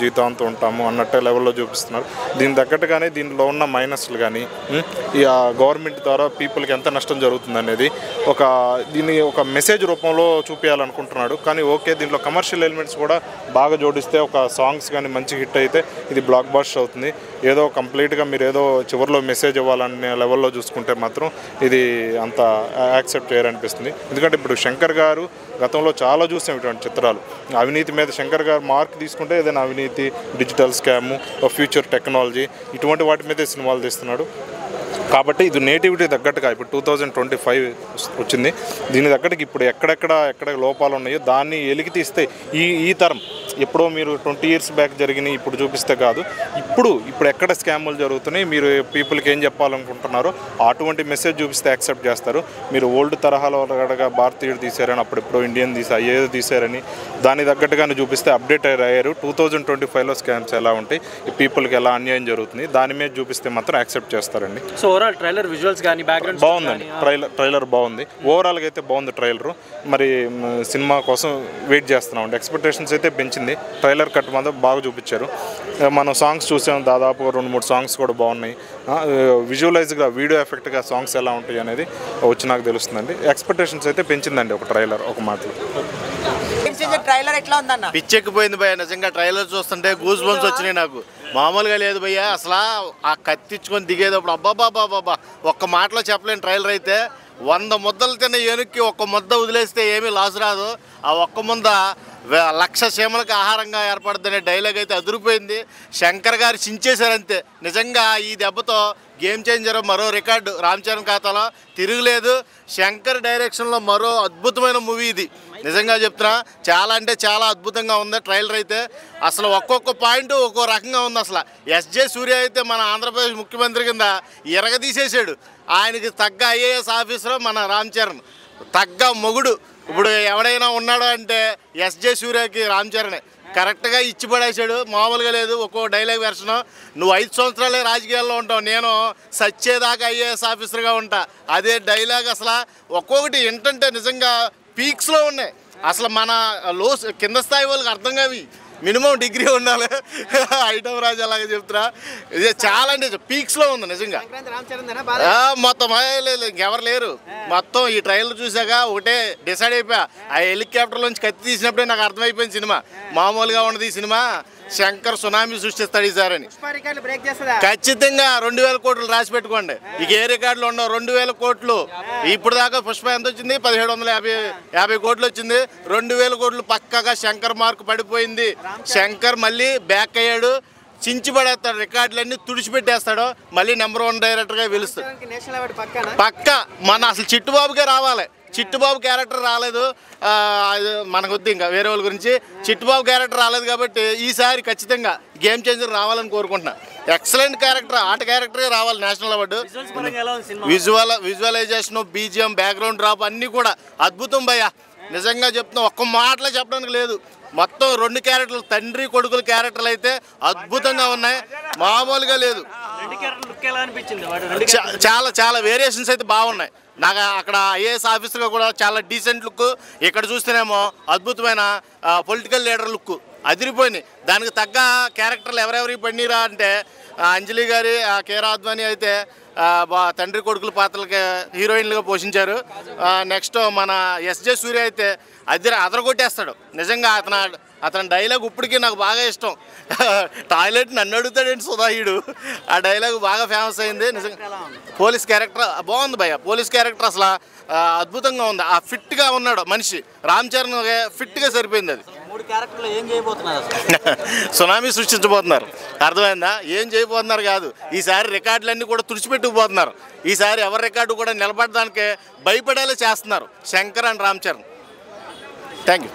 జీవితాంతం ఉంటాము అన్నట్టు లెవెల్లో చూపిస్తున్నారు. దీని తగ్గట్టుగానే దీనిలో ఉన్న మైనస్లు కానీ ఈ గవర్నమెంట్ ద్వారా పీపుల్కి ఎంత నష్టం జరుగుతుంది అనేది దీన్ని ఒక మెసేజ్ రూపంలో చూపించాలనుకుంటున్నాడు. కానీ ఓకే, దీంట్లో కమర్షియల్ ఎలిమెంట్స్ కూడా బాగా జోడిస్తే ఒక సాంగ్స్ కానీ మంచి హిట్ అయితే ఇది బ్లాక్ బస్టర్ అవుతుంది. ఏదో కంప్లీట్గా మీరు ఏదో చివరిలో మెసేజ్ ఇవ్వాలనే లెవెల్లో చూసుకుంటే మాత్రం ఇది అంత యాక్సెప్ట్ చేయాలనిపిస్తుంది. ఎందుకంటే ఇప్పుడు శంకర్ గారు గతంలో చాలా చూసాం ఇటువంటి చిత్రాలు. అవినీతి మీద శంకర్ గారు మార్క్ తీసుకుంటే ఏదైనా అవినీతి, డిజిటల్ స్కాము, ఫ్యూచర్ టెక్నాలజీ ఇటువంటి వాటి మీదే సినిమాలు తీస్తున్నాడు. కాబట్టి ఇది నేటివిటీ తగ్గట్టుగా ఇప్పుడు 2025 వచ్చింది. దీని తగ్గట్టుకి ఇప్పుడు ఎక్కడ లోపాలు ఉన్నాయో దాన్ని ఎలికి తీస్తే ఈ తరం ఎప్పుడో మీరు 20 years బ్యాక్ జరిగినాయి ఇప్పుడు చూపిస్తే కాదు, ఇప్పుడు ఎక్కడ స్కాములు జరుగుతున్నాయి, మీరు పీపుల్కి ఏం చెప్పాలనుకుంటున్నారో అటువంటి మెసేజ్ చూపిస్తే యాక్సెప్ట్ చేస్తారు. మీరు ఓల్డ్ తరహాలో భారతీయుడు తీశారని అప్పుడెప్పుడో ఇండియన్ ఏదో తీశారని దాని తగ్గట్టుగానే చూపిస్తే అప్డేట్ అయ్యారు. 2025లో స్కామ్స్ ఎలా ఉంటాయి, ఈ పీపుల్కి ఎలా అన్యాయం జరుగుతుంది దాని మీద చూపిస్తే మాత్రం యాక్సెప్ట్ చేస్తారండి. సో ఓవరాల్ ట్రైలర్ విజువల్స్ కానీ బ్యాక్గ్రౌండ్ బాగుందండి. ట్రైలర్ బాగుంది. ఓవరాల్గా అయితే బాగుంది ట్రైలరు. మరి సినిమా కోసం వెయిట్ చేస్తున్నామండి. ఎక్స్పెక్టేషన్స్ అయితే పెంచింది. ట్రైలర్ కట్ మాత్రం బాగా చూపించారు. మనం సాంగ్స్ చూసాం, దాదాపు 2-3 సాంగ్స్ కూడా బాగున్నాయి. విజువలైజ్గా వీడియో ఎఫెక్ట్గా సాంగ్స్ ఎలా ఉంటాయి అనేది వచ్చి నాకు తెలుస్తుందండి. ఎక్స్పెక్టేషన్స్ అయితే పెంచిందండి ఒక ట్రైలర్ ఒక మాటలో. ట్రైలర్ ఎట్లా ఉందన్న? పిచ్చెక్కిపోయింది భయ్య. నిజంగా ట్రైలర్ చూస్తుంటే గూస్ బంప్స్ వచ్చినాయి నాకు. మామూలుగా లేదు భయ్య. అసలు ఆ కత్తిచ్చుకొని దిగేటప్పుడు అబ్బాబాబాబా ఒక్క మాటలో చెప్పలేని ట్రైలర్ అయితే 100 ముద్దలు తిన్న ఏనుక్కి ఒక్క ముద్ద వదిలేస్తే ఏమీ లాస్ రాదు. ఆ ఒక్క ముద్ద 1,00,000 చీమలకు ఆహారంగా ఏర్పడుతుందనే డైలాగ్ అయితే అదిరిపోయింది. శంకర్ గారు చించేశారంతే. నిజంగా ఈ దెబ్బతో గేమ్ చేంజర్, మరో రికార్డు రామ్ చరణ్ ఖాతాలో తిరుగులేదు. శంకర్ డైరెక్షన్లో మరో అద్భుతమైన మూవీ ఇది. నిజంగా చెప్తున్నా, చాలా అంటే చాలా అద్భుతంగా ఉంది ట్రైలర్ అయితే. అసలు ఒక్కొక్క పాయింట్ ఒక్కో రకంగా ఉంది. అసలు ఎస్జే సూర్య అయితే మన ఆంధ్రప్రదేశ్ ముఖ్యమంత్రి కింద ఎరగదీసేసాడు. ఆయనకి తగ్గ ఐఏఎస్ ఆఫీసర్ మన రామ్ చరణ్, తగ్గ మొగుడు ఇప్పుడు ఎవడైనా ఉన్నాడు అంటే ఎస్జే సూర్యకి రామ్ చరణే. కరెక్ట్గా ఇచ్చి పడేసాడు. మామూలుగా లేదు. ఒక్కో డైలాగ్ వెర్షను. నువ్వు 5 సంవత్సరాలే రాజకీయాల్లో ఉంటావు, నేను సచ్చేదాకా ఐఏఎస్ ఆఫీసర్గా ఉంటా, అదే డైలాగ్. అసలు ఒక్కొక్కటి ఏంటంటే నిజంగా పీక్స్లో ఉన్నాయి. అసలు మన కింద స్థాయి వాళ్ళకి అర్థం కావి. మినిమం డిగ్రీ ఉండాలి. ఐటమ్ రాజు అలాగే చెప్తున్నా. ఇది చాలా అంటే పీక్స్లో ఉంది నిజంగా. మొత్తం ఇంకెవరు లేరు. మొత్తం ఈ ట్రైలర్ చూసాక ఒకటే డిసైడ్ అయిపోయా. ఆ హెలికాప్టర్లోంచి కత్తి తీసినప్పుడే నాకు అర్థమైపోయింది సినిమా మామూలుగా ఉన్నది. ఈ సినిమా శంకర్ సునామీ సృష్టిస్తాడు ఈసారని. ఖచ్చితంగా 2,000 కోట్లు రాసి పెట్టుకోండి. ఇక ఏ రికార్డులు ఉండవు. 2,000 కోట్లు. ఇప్పుడు దాకా పుష్ప ఎంత వచ్చింది? 1,750 కోట్లు వచ్చింది. 2,000 కోట్లు పక్కగా శంకర్ మార్కు పడిపోయింది. శంకర్ మళ్ళీ బ్యాక్ అయ్యాడు. చించి పడేస్తాడు, రికార్డులన్నీ తుడిచిపెట్టేస్తాడు. మళ్ళీ నెంబర్ 1 డైరెక్టర్గా పిలుస్తాడు పక్క. మన అసలు చిట్టుబాబుకే రావాలి. చిట్టుబాబు క్యారెక్టర్ రాలేదు మనకు వద్దు, ఇంకా వేరే వాళ్ళ గురించి. చిట్టుబాబు క్యారెక్టర్ రాలేదు కాబట్టి ఈసారి ఖచ్చితంగా గేమ్ చేంజర్ రావాలని కోరుకుంటున్నా. ఎక్సలెంట్ క్యారెక్టర్, ఆట క్యారెక్టరే రావాలి. National award. Visualisation, BGM, background drop అన్నీ కూడా అద్భుతం భయ్య. నిజంగా చెప్తున్నా, ఒక్క మాటలో చెప్పడానికి లేదు. మొత్తం 2 క్యారెక్టర్లు, తండ్రి కొడుకుల క్యారెక్టర్లు అయితే అద్భుతంగా ఉన్నాయి. మామూలుగా లేదు. చాలా వేరియేషన్స్ అయితే బాగున్నాయి. నాకు అక్కడ ఐఏఎస్ ఆఫీసర్గా కూడా చాలా డీసెంట్ లుక్, ఇక్కడ చూస్తేనేమో అద్భుతమైన పొలిటికల్ లీడర్ లుక్ అదిరిపోయినాయి. దానికి తగ్గ క్యారెక్టర్లు ఎవరెవరికి పడినరా అంటే అంజలి గారి, కేరా అద్వానీ అయితే తండ్రి కొడుకుల పాత్రలకి హీరోయిన్లుగా పోషించారు. నెక్స్ట్ మన ఎస్జే సూర్య అయితే అదరగొట్టేస్తాడు. నిజంగా అతని డైలాగ్ ఇప్పటికీ నాకు బాగా ఇష్టం. టాయిలెట్ నన్ను అడుగుతాడేంటి సుధాయుడు, ఆ డైలాగ్ బాగా ఫేమస్ అయింది. నిజంగా పోలీస్ క్యారెక్టర్ బాగుంది భయ్య. పోలీస్ క్యారెక్టర్ అసలు అద్భుతంగా ఉంది. ఆ ఫిట్గా ఉన్నాడు మనిషి. రామ్ చరణ్ ఫిట్గా సరిపోయింది. అది సునామీ సృష్టించబోతున్నారు. అర్థమైందా? ఏం చేయబోతున్నారు కాదు, ఈసారి రికార్డులన్నీ కూడా తుడిచిపెట్టుకుపోతున్నారు. ఈసారి ఎవరి రికార్డు కూడా నిలబడడానికే భయపడేలా చేస్తున్నారు Shankar and Ram Charan. Thank you.